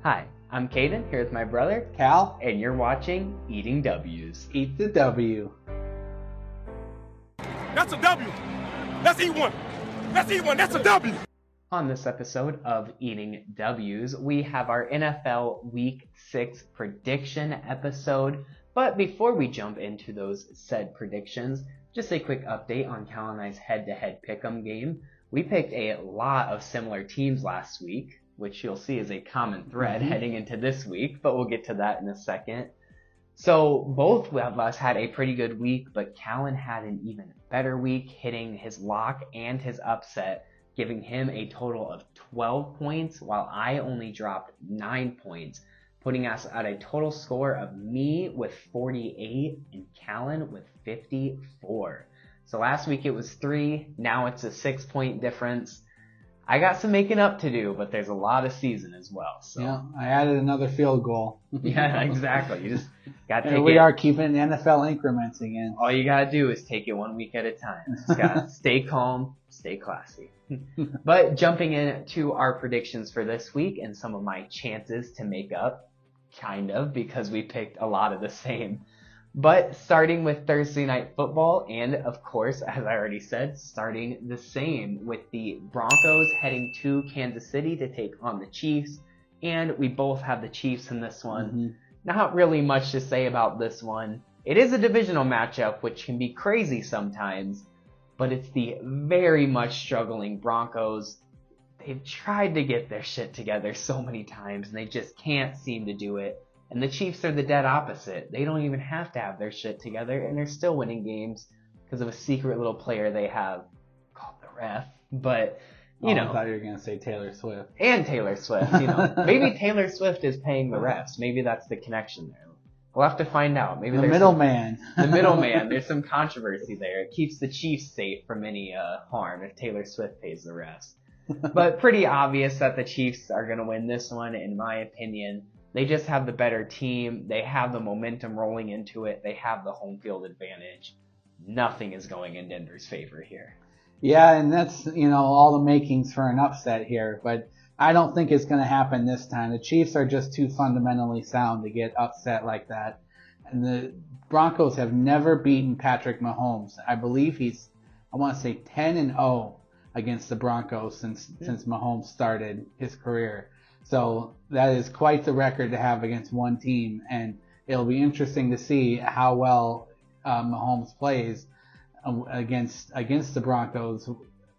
Hi, I'm Caden, here with my brother, Cal, and you're watching Eating W's. eat the W. That's a W. Let's eat one. Let's eat one. That's a W. On this episode of Eating W's, we have our NFL Week 6 prediction episode. But before we jump into those said predictions, just a quick update on Cal and I's head-to-head pick'em game. We picked a lot of similar teams last week, which you'll see is a common thread heading into this week, but we'll get to that in a second. So both of us had a pretty good week, but Callan had an even better week, hitting his lock and his upset, giving him a total of 12 points, while I only dropped 9 points, putting us at a total score of me with 48 and Callan with 54. So last week it was 3, now it's a 6-point difference. I got some making up to do, but there's a lot of season as well. So Yeah, I added another field goal. yeah, exactly. You just got to take we it. are keeping NFL increments again. All you gotta do is take it 1 week at a time. Just gotta stay calm, stay classy. But jumping into our predictions for this week and some of my chances to make up, kind of, because we picked a lot of the same. But starting with Thursday Night Football, and of course, as I already said, starting the same with the Broncos heading to Kansas City to take on the Chiefs. And we both have the Chiefs in this one. Not really much to say about this one. It is a divisional matchup, which can be crazy sometimes, but it's the very much struggling Broncos. They've tried to get their shit together so many times, and they just can't seem to do it. And the Chiefs are the dead opposite. They don't even have to have their shit together, and they're still winning games because of a secret little player they have called the ref. But, you know. I thought you were going to say Taylor Swift. And Taylor Swift, you know. Maybe Taylor Swift is paying the refs. Maybe that's the connection there. We'll have to find out. Maybe The there's middleman. The middleman. There's some controversy there. It keeps the Chiefs safe from any harm if Taylor Swift pays the refs. But pretty obvious that the Chiefs are going to win this one, in my opinion. They just have the better team. They have the momentum rolling into it. They have the home field advantage. Nothing is going in Denver's favor here. Yeah, and that's, all the makings for an upset here. But I don't think it's going to happen this time. The Chiefs are just too fundamentally sound to get upset like that. And the Broncos have never beaten Patrick Mahomes. I believe he's, 10-0 against the Broncos since Mahomes started his career. So that is quite the record to have against one team, and it'll be interesting to see how well Mahomes plays against the Broncos,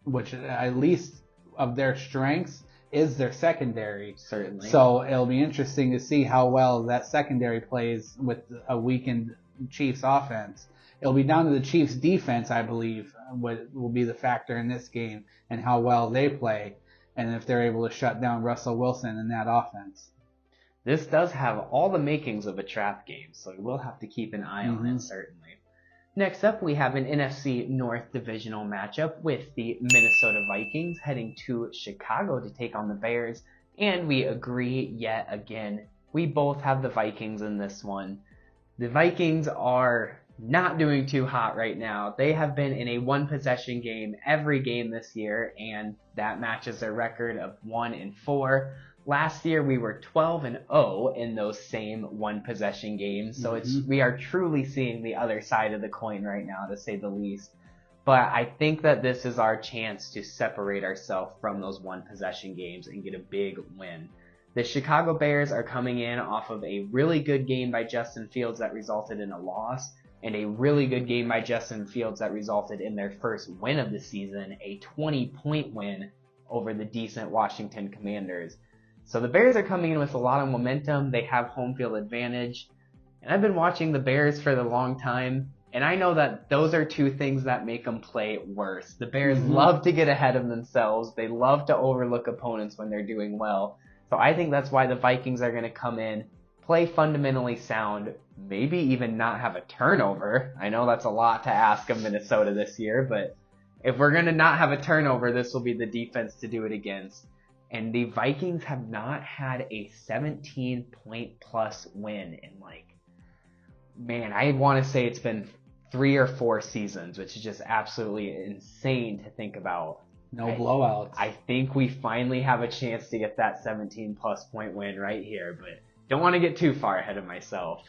which at least of their strengths is their secondary. Certainly. So it'll be interesting to see how well that secondary plays with a weakened Chiefs offense. It'll be down to the Chiefs defense, I believe, what will be the factor in this game and how well they play, and if they're able to shut down Russell Wilson in that offense. This does have all the makings of a trap game, so we'll have to keep an eye on it, certainly. Next up, we have an NFC North divisional matchup with the Minnesota Vikings heading to Chicago to take on the Bears, and we agree yet again. We both have the Vikings in this one. The Vikings are not doing too hot right now. They have been in a one-possession game every game this year, and that matches their record of 1-4. Last year, we were 12-0 in those same one-possession games, so we are truly seeing the other side of the coin right now, to say the least. But I think that this is our chance to separate ourselves from those one-possession games and get a big win. The Chicago Bears are coming in off of a really good game by Justin Fields that resulted in a loss, and a really good game by Justin Fields that resulted in their first win of the season, a 20-point win over the decent Washington Commanders. So the Bears are coming in with a lot of momentum. They have home field advantage. And I've been watching the Bears for a long time, and I know that those are two things that make them play worse. The Bears love to get ahead of themselves. They love to overlook opponents when they're doing well. So I think that's why the Vikings are going to come in, play fundamentally sound, maybe even not have a turnover. I know that's a lot to ask of Minnesota this year, but if we're going to not have a turnover, this will be the defense to do it against. And the Vikings have not had a 17-point plus win in I want to say it's been 3 or 4 seasons, which is just absolutely insane to think about. No blowouts. I think we finally have a chance to get that 17-plus point win right here, but don't want to get too far ahead of myself.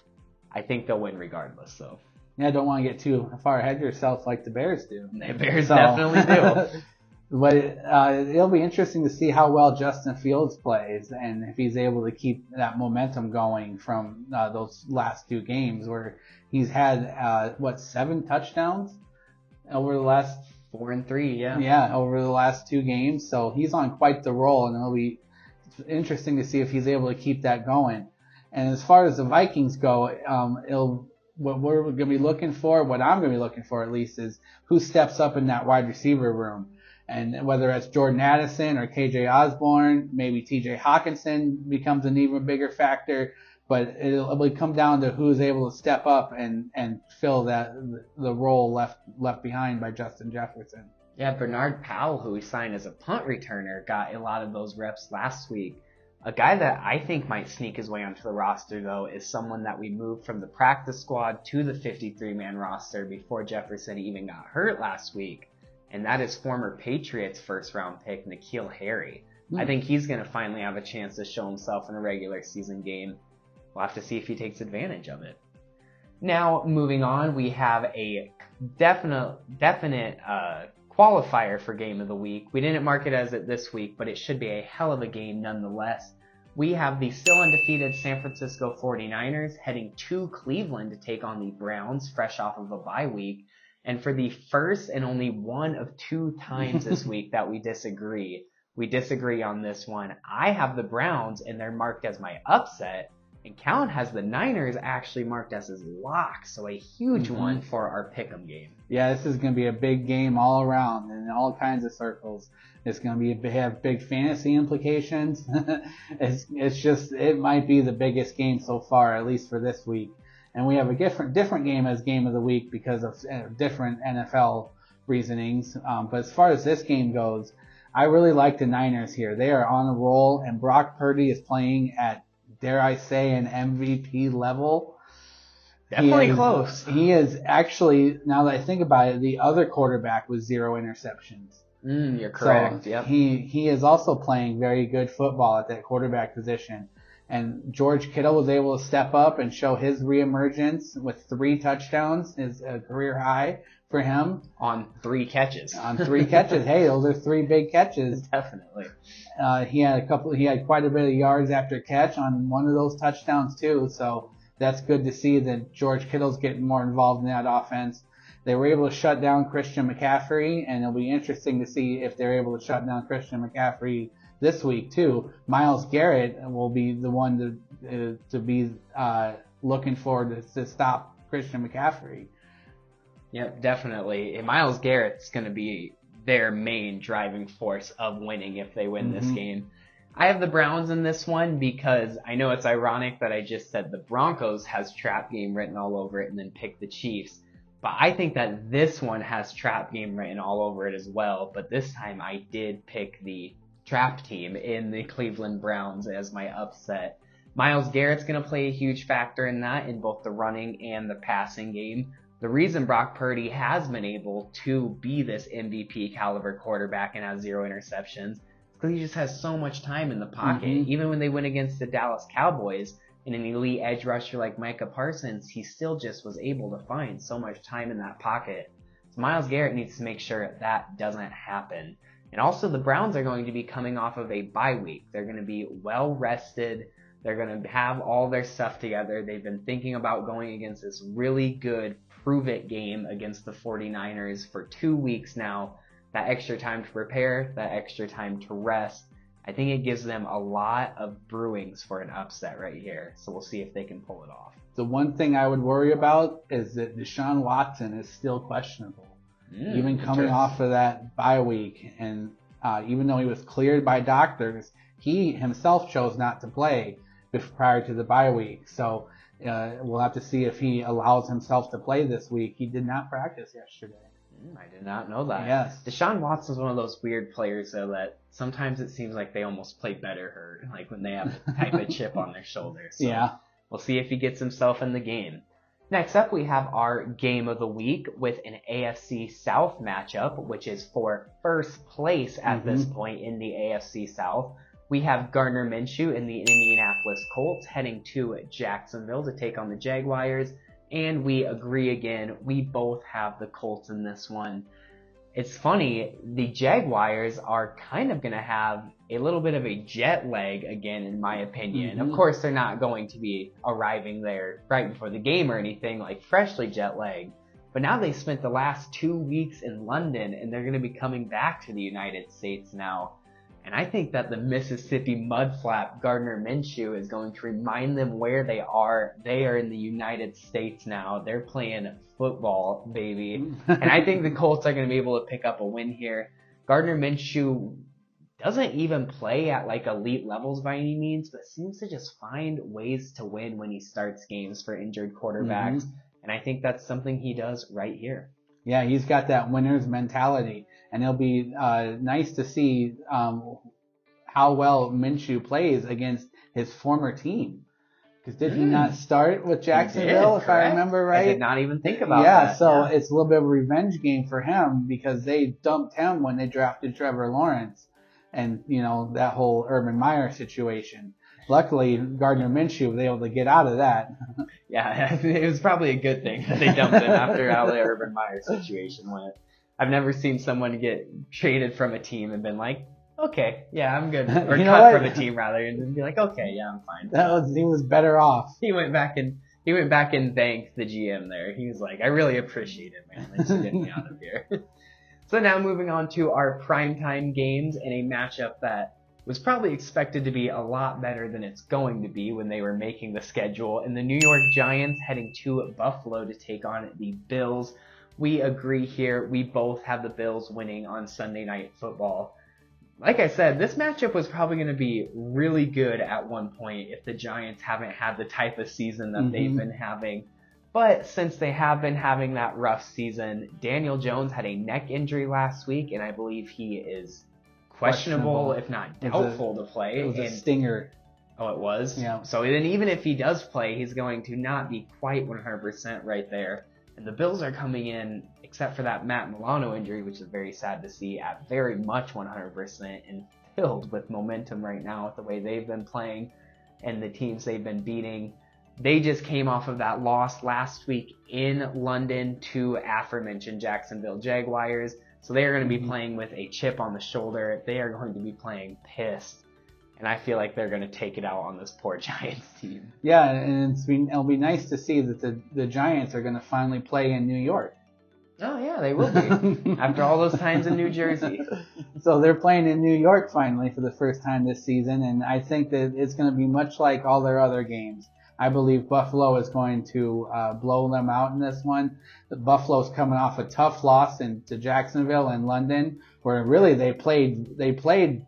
I think they'll win regardless, though. Yeah, don't want to get too far ahead of yourself like the Bears do. The Bears definitely do. But it'll be interesting to see how well Justin Fields plays and if he's able to keep that momentum going from those last 2 games where he's had, 7 touchdowns over the last 4 and 3, yeah. Yeah, over the last 2 games. So he's on quite the roll, and it'll be interesting to see if he's able to keep that going. And as far as the Vikings go, what we're going to be looking for, what I'm going to be looking for at least, is who steps up in that wide receiver room. And whether it's Jordan Addison or KJ Osborne, maybe TJ Hawkinson becomes an even bigger factor. But it'll come down to who's able to step up and fill the role left behind by Justin Jefferson. Yeah, Bernard Powell, who we signed as a punt returner, got a lot of those reps last week. A guy that I think might sneak his way onto the roster, though, is someone that we moved from the practice squad to the 53-man roster before Jefferson even got hurt last week. And that is former Patriots first-round pick N'Keal Harry. I think he's going to finally have a chance to show himself in a regular season game. We'll have to see if he takes advantage of it. Now, moving on, we have a definite qualifier for Game of the Week. We didn't mark it as it this week, but it should be a hell of a game nonetheless. We have the still undefeated San Francisco 49ers heading to Cleveland to take on the Browns, fresh off of a bye week. And for the first and only one of 2 times this week that we disagree on this one. I have the Browns, and they're marked as my upset. And Callan has the Niners actually marked as his lock, so a huge one for our pick'em game. Yeah, this is going to be a big game all around in all kinds of circles. It's going to have big fantasy implications. It might be the biggest game so far, at least for this week. And we have a different game as Game of the Week because of different NFL reasonings. But as far as this game goes, I really like the Niners here. They are on a roll, and Brock Purdy is playing at, dare I say, an MVP level. Definitely close. He is actually, now that I think about it, the other quarterback with 0 interceptions. You're correct. So yep. He is also playing very good football at that quarterback position. And George Kittle was able to step up and show his reemergence with 3 touchdowns, is a career high for him. On 3 catches. On 3 catches. Hey, those are 3 big catches. Definitely. He had quite a bit of yards after catch on one of those touchdowns too. So that's good to see that George Kittle's getting more involved in that offense. They were able to shut down Christian McCaffrey, and it'll be interesting to see if they're able to shut down Christian McCaffrey this week too. Myles Garrett will be the one to be looking forward to stop Christian McCaffrey. Yep, definitely. And Myles Garrett's going to be their main driving force of winning if they win this game. I have the Browns in this one because I know it's ironic that I just said the Broncos has trap game written all over it and then picked the Chiefs. But I think that this one has trap game written all over it as well. But this time I did pick the trap team in the Cleveland Browns as my upset. Myles Garrett's going to play a huge factor in that in both the running and the passing game. The reason Brock Purdy has been able to be this MVP caliber quarterback and has 0 interceptions is because he just has so much time in the pocket. Even when they went against the Dallas Cowboys and an elite edge rusher like Micah Parsons, he still just was able to find so much time in that pocket. So Myles Garrett needs to make sure that doesn't happen. And also the Browns are going to be coming off of a bye week. They're going to be well rested. They're going to have all their stuff together. They've been thinking about going against this really good prove-it game against the 49ers for 2 weeks now. That extra time to prepare, that extra time to rest. I think it gives them a lot of brewings for an upset right here. So we'll see if they can pull it off. The one thing I would worry about is that Deshaun Watson is still questionable. Even coming off of that bye week, and even though he was cleared by doctors, he himself chose not to play prior to the bye week. So we'll have to see if he allows himself to play this week. He did not practice yesterday. I did not know that. Yes. Deshaun Watson's one of those weird players, though, that sometimes it seems like they almost play better hurt, like when they have a type of chip on their shoulder. So yeah. We'll see if he gets himself in the game. Next up, we have our game of the week with an AFC South matchup, which is for first place at this point in the AFC South. We have Gardner Minshew and the Indianapolis Colts heading to Jacksonville to take on the Jaguars. And we agree again, we both have the Colts in this one. It's funny, the Jaguars are kind of going to have a little bit of a jet lag again, in my opinion. Of course, they're not going to be arriving there right before the game or anything, like freshly jet lagged. But now they spent the last 2 weeks in London, and they're going to be coming back to the United States now. And I think that the Mississippi mudflap Gardner Minshew is going to remind them where they are. They are in the United States now. They're playing football, baby. And I think the Colts are going to be able to pick up a win here. Gardner Minshew doesn't even play at like elite levels by any means, but seems to just find ways to win when he starts games for injured quarterbacks. And I think that's something he does right here. Yeah, he's got that winner's mentality. And it'll be nice to see how well Minshew plays against his former team. Because did he not start with Jacksonville, if I remember right? I did not even think about that. Yeah, so it's a little bit of a revenge game for him because they dumped him when they drafted Trevor Lawrence and, you know, that whole Urban Meyer situation. Luckily, Gardner Minshew was able to get out of that. Yeah, it was probably a good thing that they dumped him after how the Urban Meyer situation went. I've never seen someone get traded from a team and been like, okay, yeah, I'm good. Or cut from a team rather, and then be like, okay, yeah, I'm fine. He was better off. He went back and thanked the GM there. He was like, I really appreciate it, man. Thanks for getting me out of here. So now moving on to our primetime games in a matchup that was probably expected to be a lot better than it's going to be when they were making the schedule. And the New York Giants heading to Buffalo to take on the Bills. We agree here. We both have the Bills winning on Sunday Night Football. Like I said, this matchup was probably going to be really good at one point if the Giants haven't had the type of season that they've been having. But since they have been having that rough season, Daniel Jones had a neck injury last week, and I believe he is questionable, if not doubtful, to play. It was a stinger. Oh, it was? Yeah. So then even if he does play, he's going to not be quite 100% right there. And the Bills are coming in, except for that Matt Milano injury, which is very sad to see, at very much 100% and filled with momentum right now with the way they've been playing and the teams they've been beating. They just came off of that loss last week in London to aforementioned Jacksonville Jaguars. So they are going to be playing with a chip on the shoulder. They are going to be playing pissed. And I feel like they're going to take it out on this poor Giants team. Yeah, and it'll be nice to see that the Giants are going to finally play in New York. Oh, yeah, they will be. After all those times in New Jersey. So they're playing in New York finally for the first time this season. And I think that it's going to be much like all their other games. I believe Buffalo is going to blow them out in this one. Buffalo's coming off a tough loss to Jacksonville and London, where really they played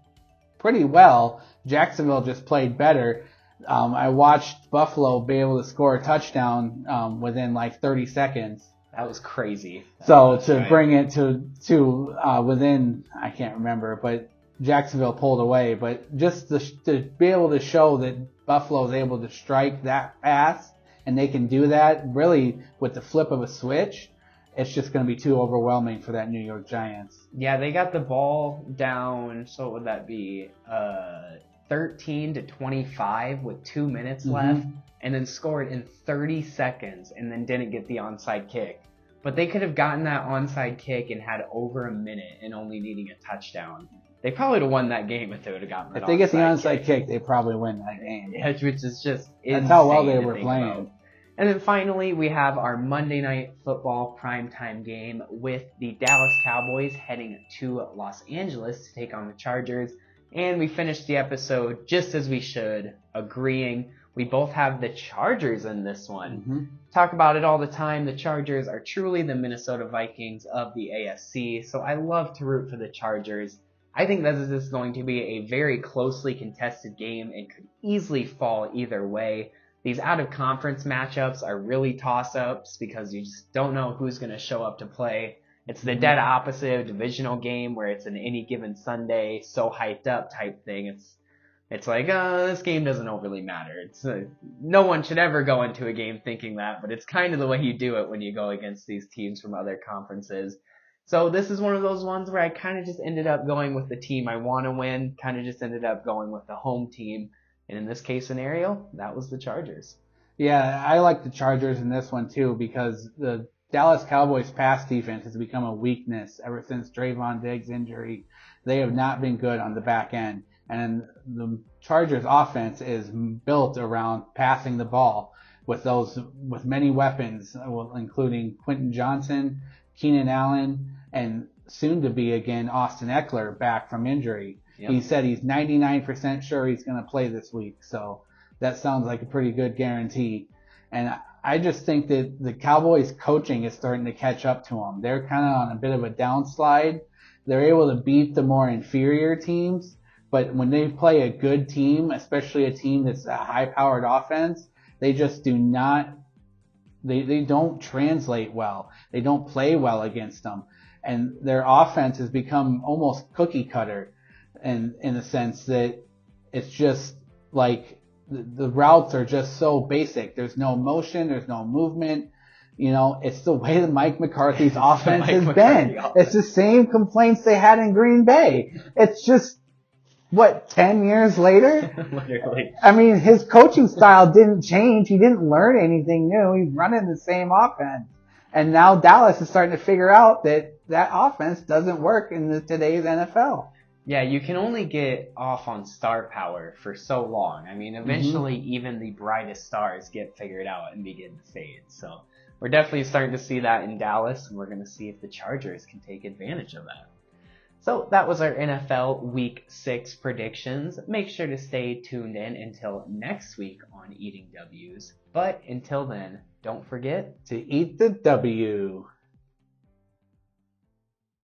pretty well. Jacksonville just played better. I watched Buffalo be able to score a touchdown within like 30 seconds. That was crazy. So to bring it to within, I can't remember, but Jacksonville pulled away. But just to be able to show that Buffalo is able to strike that pass, and they can do that really with the flip of a switch, it's just going to be too overwhelming for that New York Giants. Yeah, they got the ball down, so what would that be? 13-25 with 2 minutes left, and then scored in 30 seconds and then didn't get the onside kick. But they could have gotten that onside kick and had over a minute and only needing a touchdown. They probably would have won that game if they would have gotten that. If they get the onside kick, they probably win that game. Yeah, which is just that's how well they were playing. About. And then finally, we have our Monday Night Football primetime game with the Dallas Cowboys heading to Los Angeles to take on the Chargers. And we finished the episode just as we should, agreeing. We both have the Chargers in this one. Talk about it all the time. The Chargers are truly the Minnesota Vikings of the AFC, so I love to root for the Chargers. I think this is going to be a very closely contested game and could easily fall either way. These out-of-conference matchups are really toss-ups because you just don't know who's going to show up to play. It's the dead opposite of divisional game where it's an any given Sunday, so hyped up type thing. It's It's like, this game doesn't overly matter. No one should ever go into a game thinking that, but it's kind of the way you do it when you go against these teams from other conferences. So this is one of those ones where I kind of just ended up going with the team I want to win, kind of just ended up going with the home team. And in this case scenario, that was the Chargers. Yeah, I like the Chargers in this one too because the Dallas Cowboys pass defense has become a weakness ever since Trayvon Diggs' injury. They have not been good on the back end. And the Chargers offense is built around passing the ball with many weapons, including Quentin Johnson, Keenan Allen, and soon to be again Austin Eckler back from injury. Yep. He said he's 99% sure he's going to play this week. So that sounds like a pretty good guarantee. And I just think that the Cowboys coaching is starting to catch up to them. They're kind of on a bit of a downslide. They're able to beat the more inferior teams, but when they play a good team, especially a team that's a high-powered offense, they just do not, they don't translate well. They don't play well against them. And their offense has become almost cookie cutter in the sense that it's just like the routes are just so basic. There's no motion, there's no movement. You know, it's the way that Mike McCarthy's offense has been. It's the same complaints they had in Green Bay. It's just, 10 years later? Literally. I mean, his coaching style didn't change. He didn't learn anything new. He's running the same offense. And now Dallas is starting to figure out that offense doesn't work in today's NFL. Yeah, you can only get off on star power for so long. I mean, eventually even the brightest stars get figured out and begin to fade. So we're definitely starting to see that in Dallas, and we're going to see if the Chargers can take advantage of that. So that was our NFL Week 6 predictions. Make sure to stay tuned in until next week on Eating W's. But until then, don't forget to eat the W.